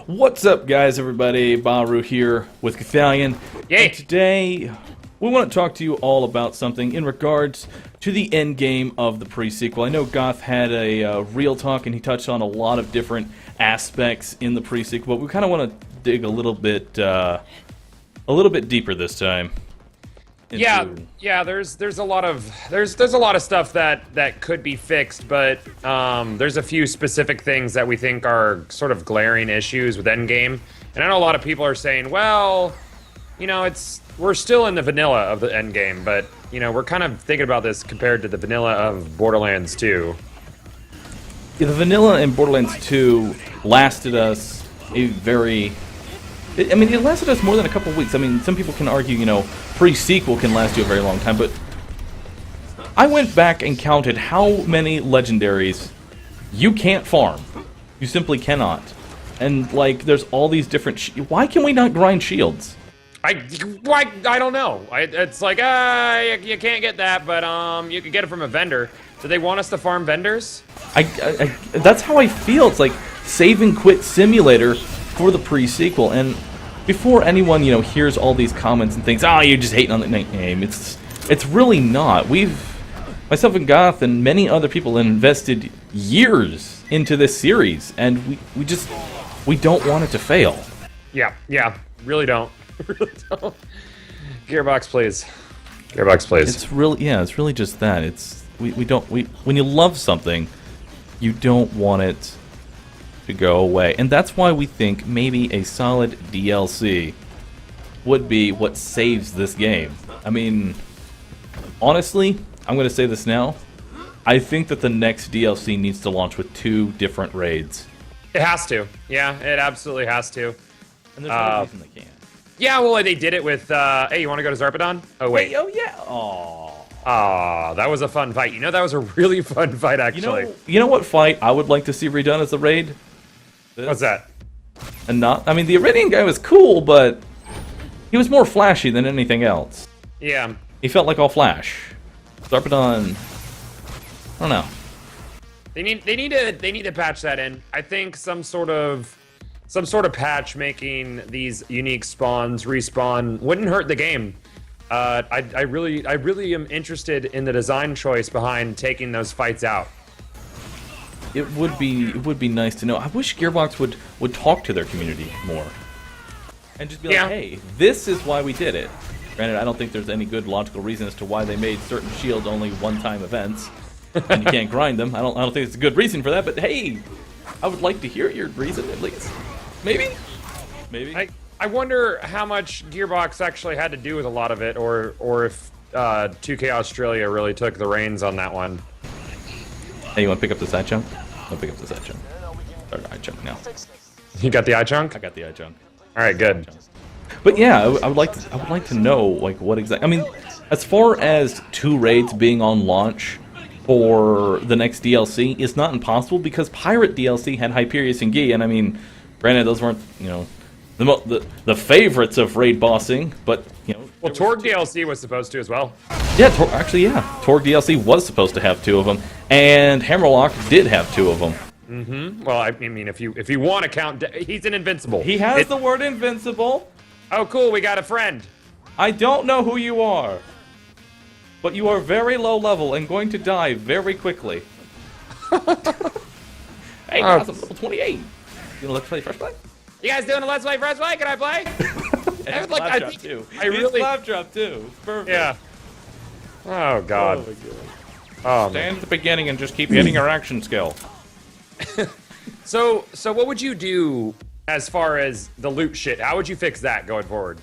What's up, guys, everybody? Bahroo here with Gothalion. Yay! And today, we want to talk to you all about something in regards to the endgame of the pre-sequel. I know Goth had a real talk, and he touched on a lot of different aspects in the pre-sequel, but we kind of want to dig a little bit deeper this time. Yeah. There's a lot of stuff that could be fixed, but there's a few specific things that we think are sort of glaring issues with Endgame. And I know a lot of people are saying, well, you know, we're still in the vanilla of the Endgame, but you know, we're kind of thinking about this compared to the vanilla of Borderlands 2. Yeah, the vanilla in Borderlands 2 lasted us a very... it lasted us more than a couple weeks. I mean, some people can argue, you know, pre-sequel can last you a very long time, but I went back and counted how many legendaries you can't farm. You simply cannot. And, like, there's all these different... why can we not grind shields? I don't know. It's like, you can't get that, but you can get it from a vendor. Do they want us to farm vendors? That's how I feel. It's like save and quit simulator for the pre-sequel. And before anyone, you know, hears all these comments and thinks, oh, you're just hating on the game, it's really not. Myself and Goth and many other people invested years into this series, and we don't want it to fail. Yeah, really don't. Really don't. Gearbox, please. Gearbox, please. It's really just that. When you love something, you don't want it to go away. And that's why we think maybe a solid DLC would be what saves this game. I mean, honestly, I'm going to say this now. I think that the next DLC needs to launch with 2 different raids. It has to. Yeah, it absolutely has to. And there's no reason they can't. Yeah, well, they did it with, hey, you want to go to Zarpedon? Oh, wait. Oh, yeah. Aww. Aw, that was a fun fight. You know, that was a really fun fight, actually. You know what fight I would like to see redone as a raid? What's that? And I mean, the Iridian guy was cool, but he was more flashy than anything else. Yeah. He felt like all flash. Zarpedon, I don't know. They need to patch that in. I think some sort of patch making these unique spawns respawn wouldn't hurt the game. I really am interested in the design choice behind taking those fights out. It would be nice to know. I wish Gearbox would talk to their community more. And just be like, hey, this is why we did it. Granted, I don't think there's any good logical reason as to why they made certain shields only one-time events. And you can't grind them. I don't think it's a good reason for that, but hey, I would like to hear your reason at least. Maybe? I wonder how much Gearbox actually had to do with a lot of it, or if 2K Australia really took the reins on that one. Hey, you want to pick up the side chunk? I'll pick up the side chunk. Or eye chunk now. You got the eye chunk? I got the eye chunk. All right, good. But yeah, I would like to know like what exactly. I mean, as far as 2 raids being on launch for the next DLC, it's not impossible because Pirate DLC had Hyperius and Guy, and I mean, granted those weren't, you know, the favorites of raid bossing, but you know. Well, Torg DLC was supposed to as well. Yeah, Torg DLC was supposed to have 2 of them, and Hammerlock did have 2 of them. Mm-hmm. Well, I mean, if you want to count, he's an invincible. He has the word invincible. Oh, cool, we got a friend. I don't know who you are, but you are very low level and going to die very quickly. Hey, I'm level 28. You wanna let's play Fresh Play? You guys doing a Let's Play Fresh Play? Can I play? I really Slapdrop too. It's perfect. Yeah. Oh god. Oh, stand at the beginning and just keep hitting your action skill. So what would you do as far as the loot shit? How would you fix that going forward?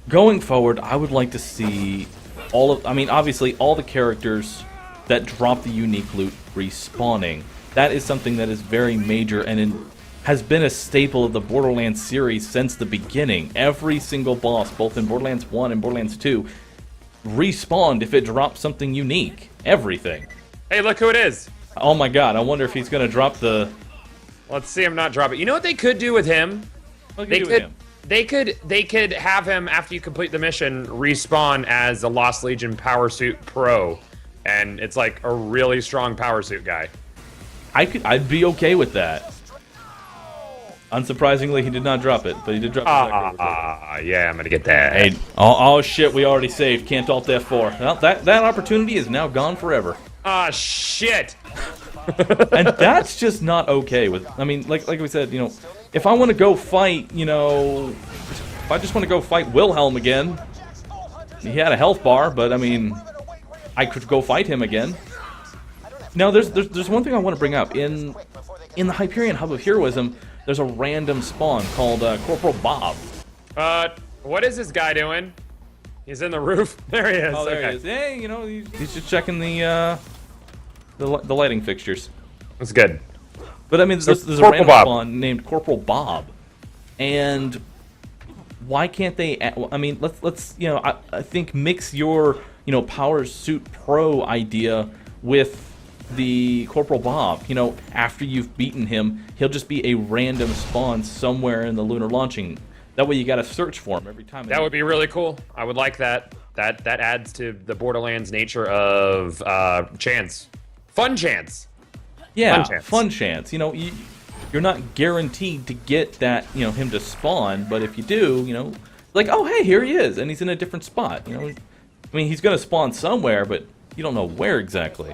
Going forward, I would like to see obviously all the characters that drop the unique loot respawning. That is something that is very major and has been a staple of the Borderlands series since the beginning. Every single boss, both in Borderlands 1 and Borderlands 2, respawned if it dropped something unique. Everything. Hey, look who it is. Oh my god, I wonder if he's gonna drop the... Let's see him not drop it. You know what they could do with him? They could have him, after you complete the mission, respawn as a Lost Legion Power Suit Pro. And it's like a really strong Power Suit guy. I'd be okay with that. Unsurprisingly, he did not drop it, but he did drop the yeah, I'm gonna get that. Hey, oh shit, we already saved. Can't alt F4. Well, that opportunity is now gone forever. Ah, shit. And that's just not okay with, I mean, like we said, you know, if I want to go fight, you know, if I just want to go fight Wilhelm again, he had a health bar, but I mean, I could go fight him again. Now, there's one thing I want to bring up. In the Hyperion Hub of Heroism, there's a random spawn called Corporal Bob. What is this guy doing? He's in the roof. There he is. Oh, there he is. Hey, you know, he's just checking the lighting fixtures. That's good. But I mean, there's a random spawn named Corporal Bob, and why can't they? I mean, let's you know, I think mix your, you know, Power Suit Pro idea with the Corporal Bob. You know, after you've beaten him, he'll just be a random spawn somewhere in the lunar launching. That way, you got to search for him every time. That would be really cool. I would like that. That adds to the Borderlands nature of chance, fun chance. Yeah, fun chance. You know, you're not guaranteed to get that, you know, him to spawn, but if you do, you know, like, oh, hey, here he is, and he's in a different spot. You know, I mean, he's gonna spawn somewhere, but you don't know where exactly.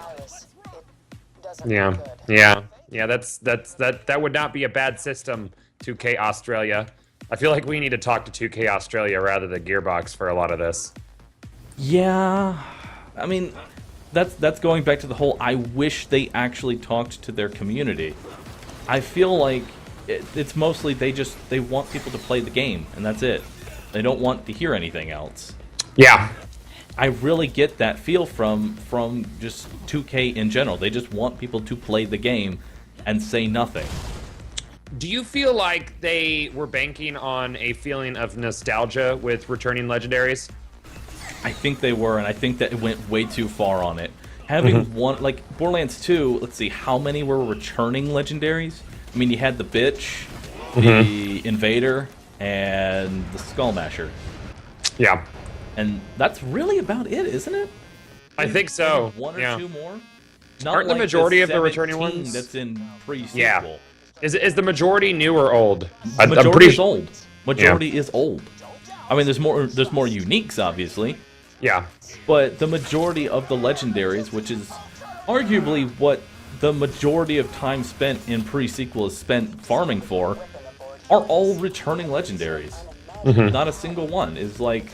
Yeah. That would not be a bad system. 2K Australia. I feel like we need to talk to 2K Australia rather than Gearbox for a lot of this. Yeah, I mean, that's going back to the whole, I wish they actually talked to their community. I feel like it's mostly they want people to play the game, and that's it. They don't want to hear anything else. Yeah. I really get that feel from just 2K in general. They just want people to play the game and say nothing. Do you feel like they were banking on a feeling of nostalgia with returning legendaries? I think they were, and I think that it went way too far on it. Having one, like Borderlands 2, let's see, how many were returning legendaries? I mean, you had the Bitch, the Invader, and the Skullmasher. Yeah. And that's really about it, isn't it? I think so. One or two more? Not Aren't like the majority of the returning 17 ones? That's in pre-sequel. Yeah. Is the majority new or old? The majority is old. Majority is old. I mean, there's more uniques, obviously. Yeah. But the majority of the legendaries, which is arguably what the majority of time spent in pre-sequel is spent farming for, are all returning legendaries. Not a single one is like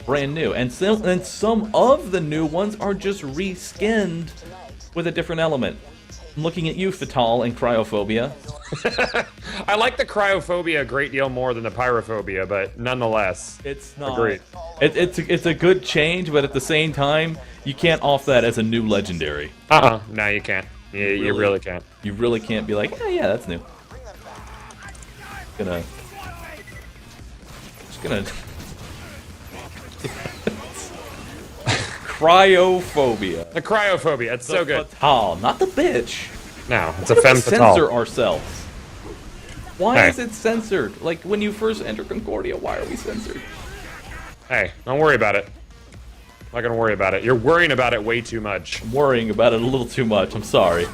brand new, and some of the new ones are just reskinned with a different element. I'm looking at you, Fatal, and Cryophobia. I like the Cryophobia a great deal more than the Pyrophobia, but nonetheless, it's not. Agreed. It's a good change, but at the same time, you can't off that as a new legendary. No, you can't. You really can't. You really can't be like, yeah, that's new. Just gonna. Cryophobia. The Cryophobia, it's so good. Fatal, not the Bitch. No, it's a femme fatale. Censor ourselves. Why is it censored? Like, when you first enter Concordia, why are we censored? Hey, don't worry about it. I'm not gonna worry about it. You're worrying about it way too much. I'm worrying about it a little too much. I'm sorry.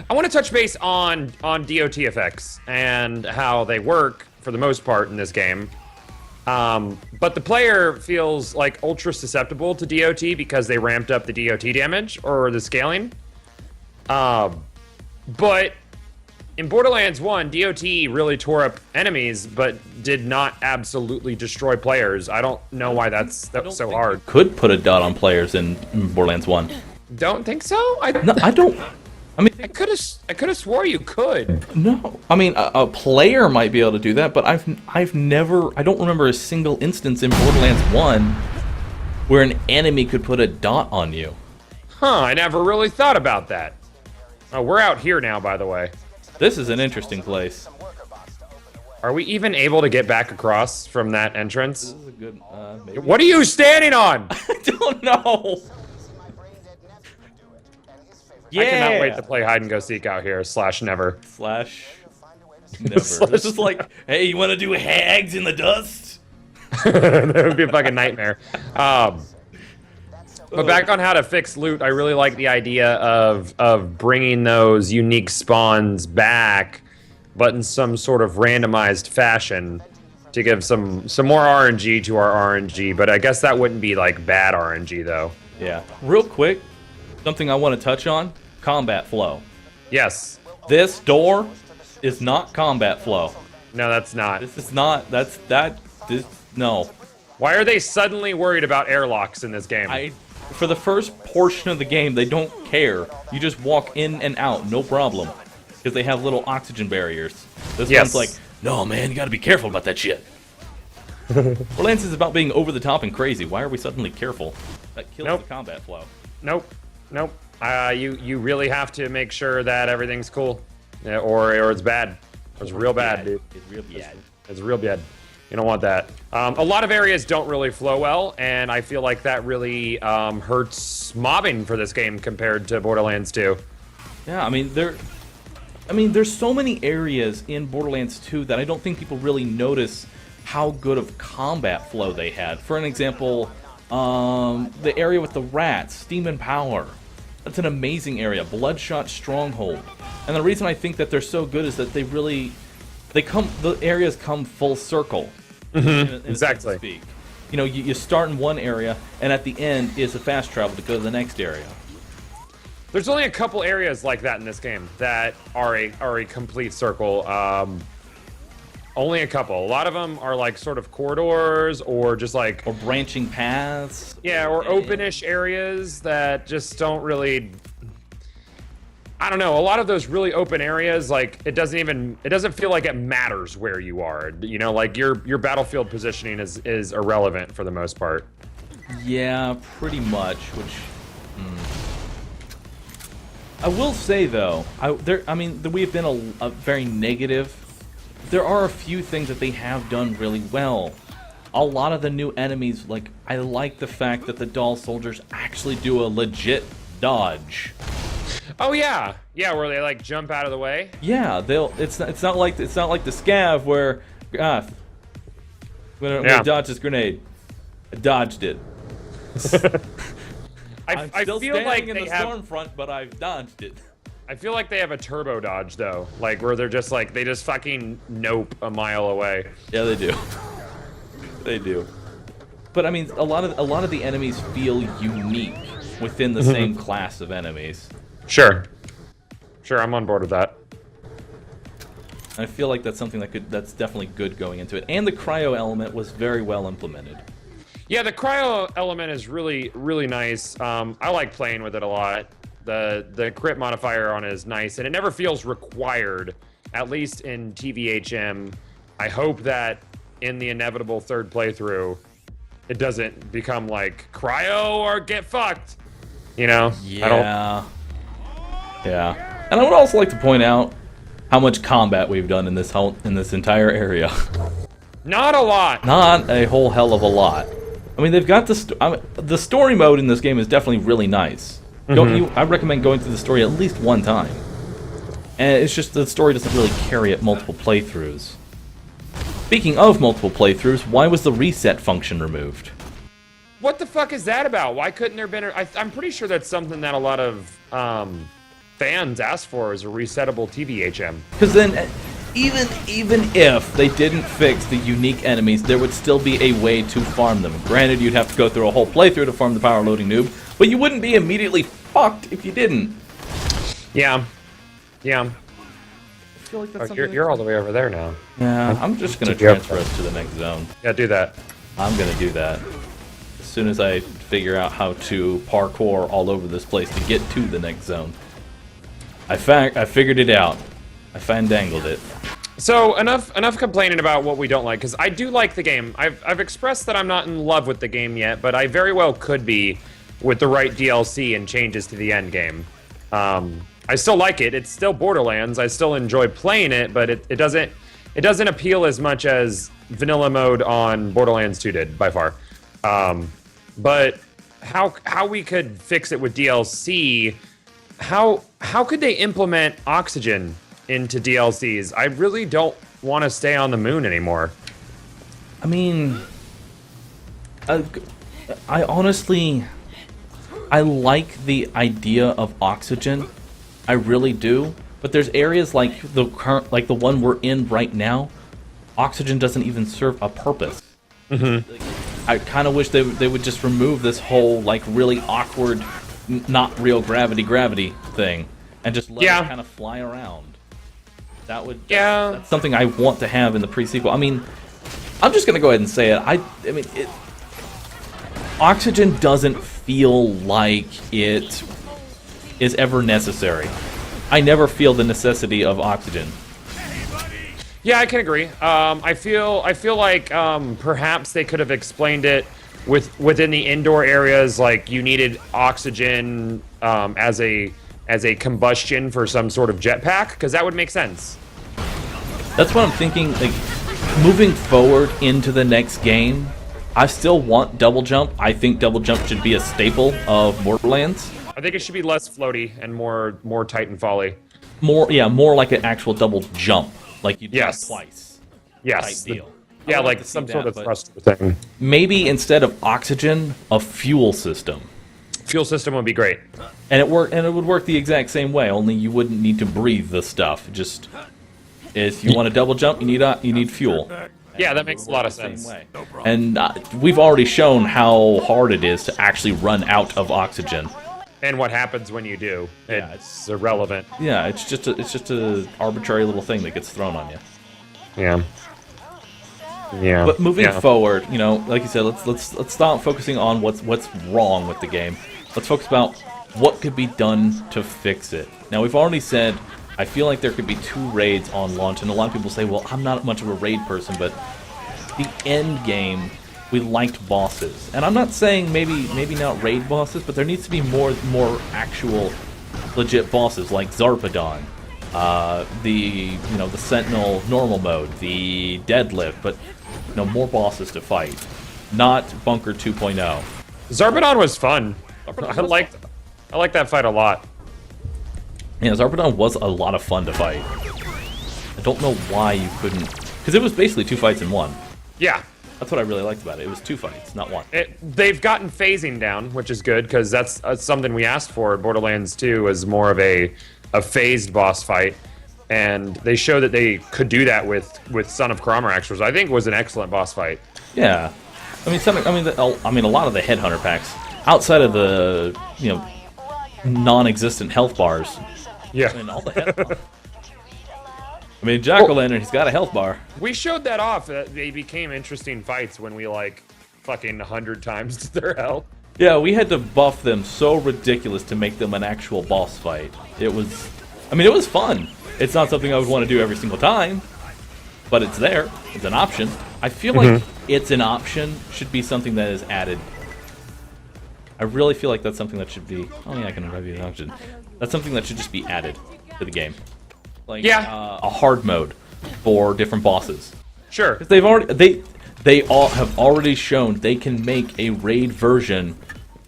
I want to touch base on DOT effects and how they work for the most part in this game. But the player feels like ultra susceptible to DOT because they ramped up the DOT damage or the scaling. But in Borderlands 1, DOT really tore up enemies, but did not absolutely destroy players. I don't know why that's so hard. You could put a dot on players in Borderlands 1. Don't think so? No, I don't. I mean, I could have swore you could. No, I mean a player might be able to do that, but I've never. I don't remember a single instance in Borderlands 1 where an enemy could put a dot on you. Huh? I never really thought about that. Oh, we're out here now, by the way. This is an interesting place. Are we even able to get back across from that entrance? This is a good. Maybe. What are you standing on? I don't know. Yeah. I cannot wait to play hide and go seek out here. / never. / never. This is like, hey, you want to do hags in the dust? That would be a fucking nightmare. But back on how to fix loot, I really like the idea of bringing those unique spawns back but in some sort of randomized fashion to give some more RNG to our RNG. But I guess that wouldn't be like bad RNG though. Yeah. Real quick, something I want to touch on: combat flow. Yes. This door is not combat flow. No, that's not. This is not. No. Why are they suddenly worried about airlocks in this game? For the first portion of the game, they don't care. You just walk in and out, no problem. Because they have little oxygen barriers. This one's like, no, man, you gotta be careful about that shit. Borderlands is about being over the top and crazy. Why are we suddenly careful? That kills the combat flow. Nope. You really have to make sure that everything's cool, or it's bad. It's real bad, dude. It's real bad. It's real bad. You don't want that. A lot of areas don't really flow well, and I feel like that really hurts mobbing for this game compared to Borderlands 2. Yeah, I mean, there's so many areas in Borderlands 2 that I don't think people really notice how good of combat flow they had. For an example, the area with the rats, Steam and Power. That's an amazing area. Bloodshot Stronghold. And the reason I think that they're so good is that the areas come full circle. Mm-hmm. Exactly. Speak. You know, you start in one area, and at the end is a fast travel to go to the next area. There's only a couple areas like that in this game that are a complete circle. Only a couple. A lot of them are like sort of corridors or just like... Or branching paths. Yeah, or open-ish areas that just don't really... I don't know. A lot of those really open areas, like, it doesn't feel like it matters where you are. You know, like your battlefield positioning is irrelevant for the most part. Yeah, pretty much, which... I will say, though, we have been a very negative. There are a few things that they have done really well. A lot of the new enemies, like, I like the fact that the doll soldiers actually do a legit dodge. Oh yeah, where they like jump out of the way. Yeah, it's not like the scav where when I dodged this grenade, I dodged it. I'm still standing in the storm front, but I've dodged it. I feel like they have a turbo dodge though, like where they're just like they just fucking nope a mile away. Yeah, they do. They do. But I mean, a lot of the enemies feel unique within the same class of enemies. Sure, I'm on board with that. I feel like that's something that's definitely good going into it, and the cryo element was very well implemented. Yeah, the cryo element is really, really nice. I like playing with it a lot. The crit modifier on it is nice, and it never feels required, at least in TVHM. I hope that in the inevitable third playthrough, it doesn't become like cryo or get fucked. You know? Yeah. Yeah. And I would also like to point out how much combat we've done in this entire area. Not a lot. Not a whole hell of a lot. I mean, they've got the story mode in this game is definitely really nice. I recommend going through the story at least one time. And it's just the story doesn't really carry it multiple playthroughs. Speaking of multiple playthroughs, why was the reset function removed? What the fuck is that about? Why couldn't there have been... I'm pretty sure that's something that a lot of fans asked for, is a resettable TVHM. Because then... Even if they didn't fix the unique enemies, there would still be a way to farm them. Granted, you'd have to go through a whole playthrough to farm the power loading noob, but you wouldn't be immediately fucked if you didn't. Yeah. I feel like that's you're all the way over there now. Yeah, I'm just going to transfer us to the next zone. Yeah, do that. I'm going to do that. As soon as I figure out how to parkour all over this place to get to the next zone. I figured it out. I fandangled it. So enough complaining about what we don't like, because I do like the game. I've expressed that I'm not in love with the game yet, but I very well could be with the right DLC and changes to the end game. I still like it. It's still Borderlands. I still enjoy playing it, but it doesn't appeal as much as vanilla mode on Borderlands 2 did by far. But how we could fix it with DLC? How could they implement oxygen into DLCs? I really don't want to stay on the moon anymore. I mean, I honestly, I like the idea of oxygen. I really do. But there's areas like the current, like the one we're in right now, oxygen doesn't even serve a purpose. I kind of wish they would just remove this whole like really awkward, not real gravity thing, and just let it kind of fly around. That would that's something I want to have in the pre-sequel. I mean, I'm just gonna go ahead and say it. I mean, oxygen doesn't feel like it is ever necessary. I never feel the necessity of oxygen. Yeah, I can agree. I feel like perhaps they could have explained it within the indoor areas, like you needed oxygen as a combustion for some sort of jetpack, because that would make sense. That's what I'm thinking. Like moving forward into the next game, I still want double jump. I think double jump should be a staple of Borderlands. I think it should be less floaty and more Titan folly. More like an actual double jump, like you jump twice. Yes. Type deal. Yeah, like some sort of thruster thing. Maybe instead of oxygen, a fuel system. Fuel system would be great. And it would work the exact same way. Only you wouldn't need to breathe the stuff. Just if you want to double jump, you need fuel. Yeah, that makes a lot of sense. And we've already shown how hard it is to actually run out of oxygen. And what happens when you do? It's irrelevant. Yeah, it's just a arbitrary little thing that gets thrown on you. Yeah. But moving forward, you know, like you said, let's stop focusing on what's wrong with the game. Let's focus about what could be done to fix it. Now, we've already said I feel like there could be 2 raids on launch, and a lot of people say, well, I'm not much of a raid person, but the end game, we liked bosses. And I'm not saying maybe not raid bosses, but there needs to be more actual legit bosses like Zarpedon, the Sentinel normal mode, the deadlift, but more bosses to fight, not Bunker 2.0. Zarpedon was fun. I liked that fight a lot. Yeah, Zarpedon was a lot of fun to fight. I don't know why you couldn't, because it was basically 2 fights in one. Yeah. That's what I really liked about it. It was 2 fights, not one. They've gotten phasing down, which is good, because that's something we asked for. Borderlands 2 was more of a phased boss fight, and they showed that they could do that with Son of Cromarax, which I think was an excellent boss fight. Yeah, I mean, a lot of the Headhunter packs, outside of the non-existent health bars. Yeah. I mean, all the health bars. I mean, Jack-O-Lantern, he's got a health bar. We showed that off. They became interesting fights when we, fucking 100 times their health. Yeah, we had to buff them so ridiculous to make them an actual boss fight. It was fun. It's not something I would want to do every single time, but it's there. It's an option. I feel like it's an option should be something that is added. I really feel like that's something that should be... Oh, yeah, I can rev you an option. That's something that should just be added to the game. Like a hard mode for different bosses. Sure. Because they all have already shown they can make a raid version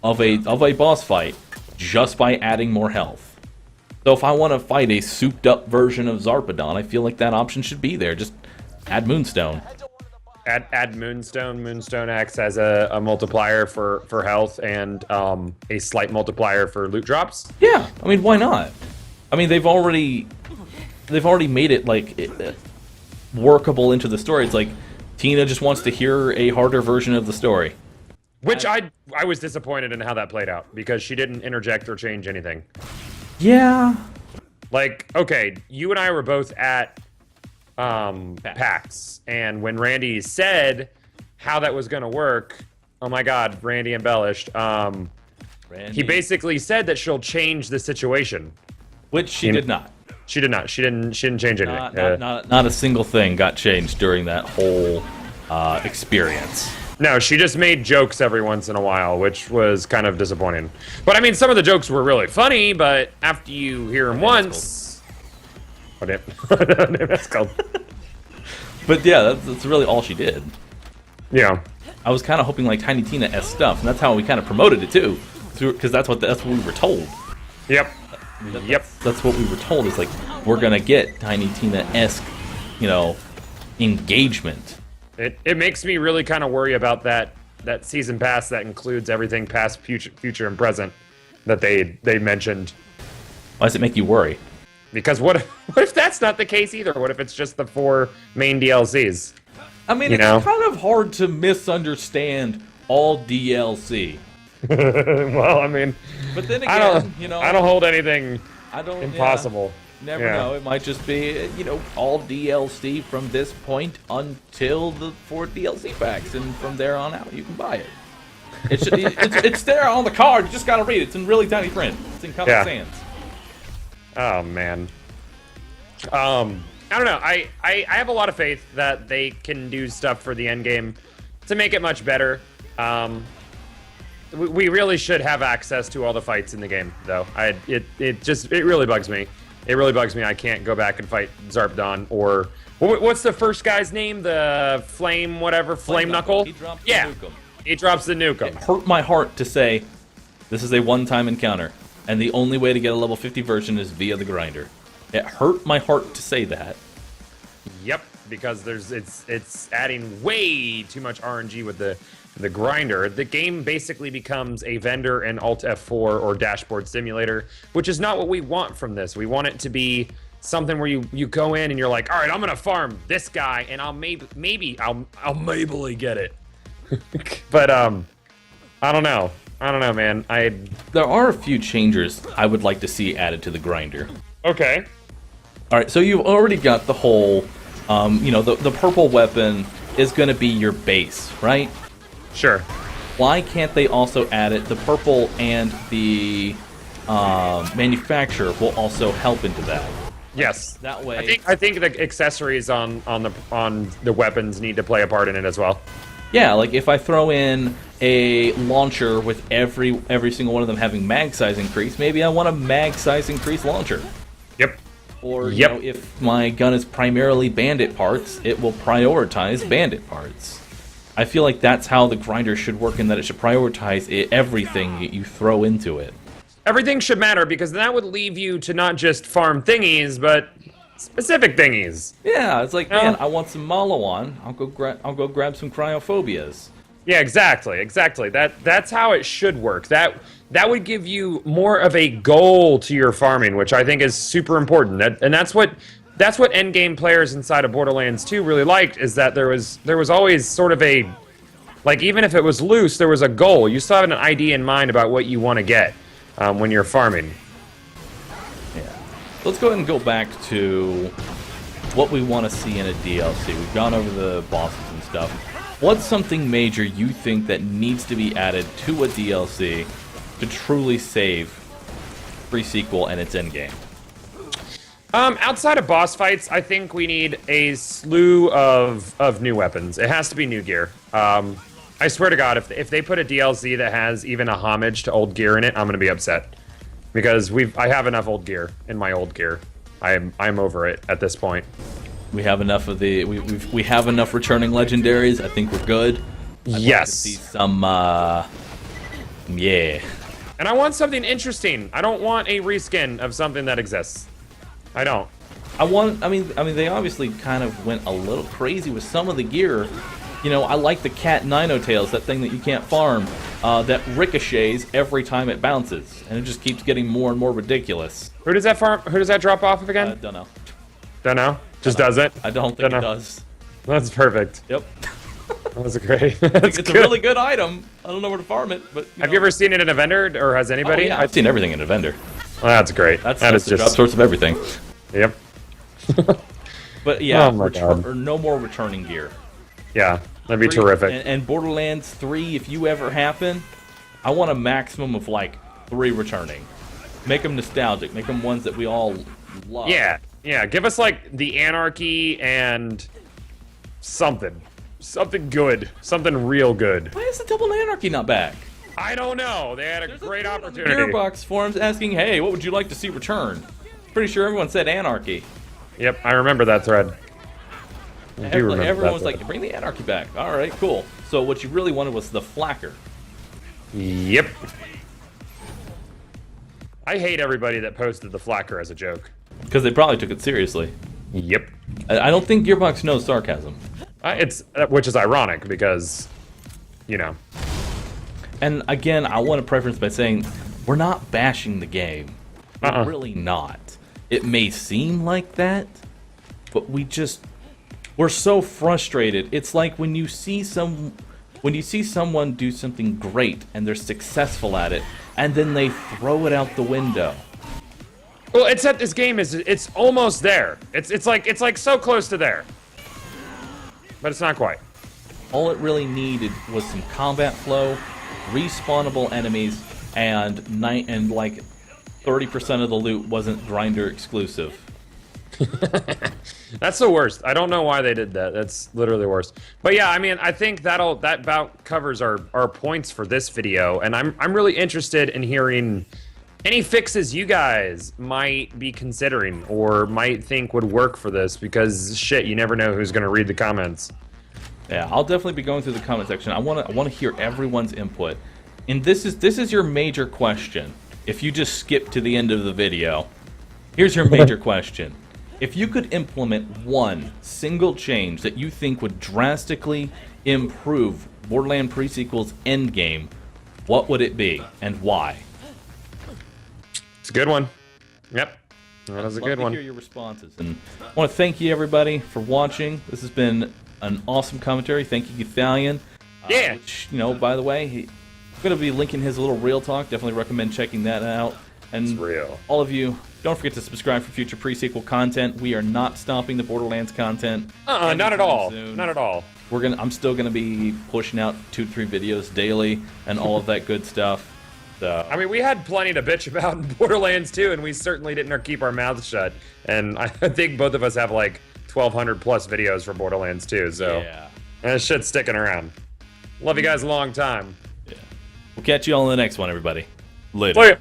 of a boss fight just by adding more health. So if I want to fight a souped up version of Zarpedon, I feel like that option should be there. Just add Moonstone. Add Moonstone. Moonstone acts as a multiplier for health and a slight multiplier for loot drops. Yeah, I mean, why not? I mean, they've already made it workable into the story. It's like Tina just wants to hear a harder version of the story. Which I was disappointed in how that played out, because she didn't interject or change anything. Yeah. Like, okay, you and I were both at PAX, and when Randy said how that was going to work, oh my god, Randy embellished. He basically said that she'll change the situation. Which she did not. She did not. She didn't change anything. Not a single thing got changed during that whole experience. No, she just made jokes every once in a while, which was kind of disappointing. But I mean, some of the jokes were really funny, but after you hear them once... Oh, damn. That's cold. But yeah, that's really all she did. Yeah. I was kind of hoping like Tiny Tina-esque stuff, and that's how we kind of promoted it too, because that's what we were told. Yep. That's what we were told. Is like we're gonna get Tiny Tina-esque, engagement. It makes me really kind of worry about that season pass that includes everything past, future, and present that they mentioned. Why does it make you worry? Because what if that's not the case either? What if it's just the 4 main DLCs? I mean, it's kind of hard to misunderstand all DLC. Well, I mean, but then again, I don't hold anything impossible. Never know. It might just be, all DLC from this point until the 4 DLC packs, and from there on out, you can buy it. It's there on the card. You just gotta read it. It's in really tiny print. It's in Comic Sans. Oh man. I don't know. I have a lot of faith that they can do stuff for the end game to make it much better. We really should have access to all the fights in the game, though. It really bugs me. It really bugs me. I can't go back and fight Zarpdon or what's the first guy's name? The Flame Knuckle. He drops the nukem. He drops the nukem. It hurt my heart to say this is a one-time encounter, and the only way to get a level 50 version is via the grinder. It hurt my heart to say that. Yep, because it's adding way too much RNG with the grinder. The game basically becomes a vendor and Alt F4 or dashboard simulator, which is not what we want from this. We want it to be something where you go in and you're like, all right, I'm gonna farm this guy, and I'll maybe get it. But I don't know, man. There are a few changes I would like to see added to the grinder. Okay. All right, so you've already got the whole, the purple weapon is going to be your base, right? Sure. Why can't they also add it? The purple and the manufacturer will also help into that. Yes. That way. I think the accessories on the weapons need to play a part in it as well. Yeah, like if I throw in a launcher with every single one of them having mag size increase, maybe I want a mag size increase launcher. Yep. Or if my gun is primarily bandit parts, it will prioritize bandit parts. I feel like that's how the grinder should work, in that it should prioritize everything you throw into it. Everything should matter, because that would leave you to not just farm thingies, but specific thingies. Yeah, it's like, man, I want some Malawon. I'll go grab some cryophobias. Yeah, exactly. That's how it should work. That would give you more of a goal to your farming, which I think is super important. And that's what endgame players inside of Borderlands 2 really liked, is that there was always sort of a, like, even if it was loose, there was a goal. You still have an idea in mind about what you want to get when you're farming. Yeah. Let's go ahead and go back to what we want to see in a DLC. We've gone over the bosses and stuff. What's something major you think that needs to be added to a DLC to truly save pre-sequel and its endgame? Outside of boss fights, I think we need a slew of new weapons. It has to be new gear. I swear to God, if they put a DLC that has even a homage to old gear in it, I'm gonna be upset. Because I have enough old gear in my old gear. I'm over it at this point. We have enough of we have enough returning legendaries. I think we're good. I'd yes. Like to see some yeah. And I want something interesting. I don't want a reskin of something that exists. I don't. I mean they obviously kind of went a little crazy with some of the gear. I like the cat Ninotales, that thing that you can't farm, that ricochets every time it bounces, and it just keeps getting more and more ridiculous. Who does that farm? Who does that drop off of again? Don't know. Don't know? Just does it? I don't think it does. That's perfect. Yep. That's great. It's a really good item. I don't know where to farm it, but have you ever seen it in a vendor, or has anybody? Oh, yeah, I've seen everything in a vendor. Well, that's great. That's the drop source of everything. Yep. But yeah, or no more returning gear. Yeah, that'd be terrific. And Borderlands 3, if you ever happen, I want a maximum of like 3 returning. Make them nostalgic. Make them ones that we all love. Yeah. Give us like the Anarchy and something good, something real good. Why is the Double Anarchy not back? I don't know. They had a great opportunity. Gearbox forums asking, "Hey, what would you like to see return?" Pretty sure everyone said Anarchy. Yep, I remember that thread. Everyone was like, "Bring the Anarchy back." All right, cool. So what you really wanted was the Flacker. Yep. I hate everybody that posted the Flacker as a joke. Because they probably took it seriously. Yep. I don't think Gearbox knows sarcasm. Which is ironic because, And again, I want to preference by saying we're not bashing the game. We're really not. It may seem like that, but we're so frustrated. It's like when you see someone do something great and they're successful at it, and then they throw it out the window. Well, it's that this game it's almost there. It's like so close to there, but it's not quite. All it really needed was some combat flow, respawnable enemies, and like 30% of the loot wasn't grinder exclusive. That's the worst. I don't know why they did that. That's literally the worst. But yeah, I mean, I think that about covers our points for this video, and I'm really interested in hearing any fixes you guys might be considering or might think would work for this, because shit, you never know who's gonna read the comments. Yeah, I'll definitely be going through the comment section. I want to hear everyone's input. And this is your major question. If you just skip to the end of the video, here's your major question. If you could implement one single change that you think would drastically improve Borderlands Pre-Sequel's Endgame, what would it be and why? It's a good one. Yep. That was a good one. Hear your responses. And I want to thank you, everybody, for watching. This has been an awesome commentary. Thank you, Gothalion. Yeah. Which, you know, by the way, I'm going to be linking his little real talk. Definitely recommend checking that out. And it's real. All of you, don't forget to subscribe for future pre-sequel content. We are not stopping the Borderlands content. Not at all. Not at all. I'm still gonna be pushing out 2-3 videos daily and all of that good stuff. So I mean, we had plenty to bitch about in Borderlands 2, and we certainly didn't keep our mouths shut. And I think both of us have like 1,200 plus videos for Borderlands 2, so yeah, that shit's sticking around. Love you guys a long time. Yeah. We'll catch you all in the next one, everybody. Later. Later.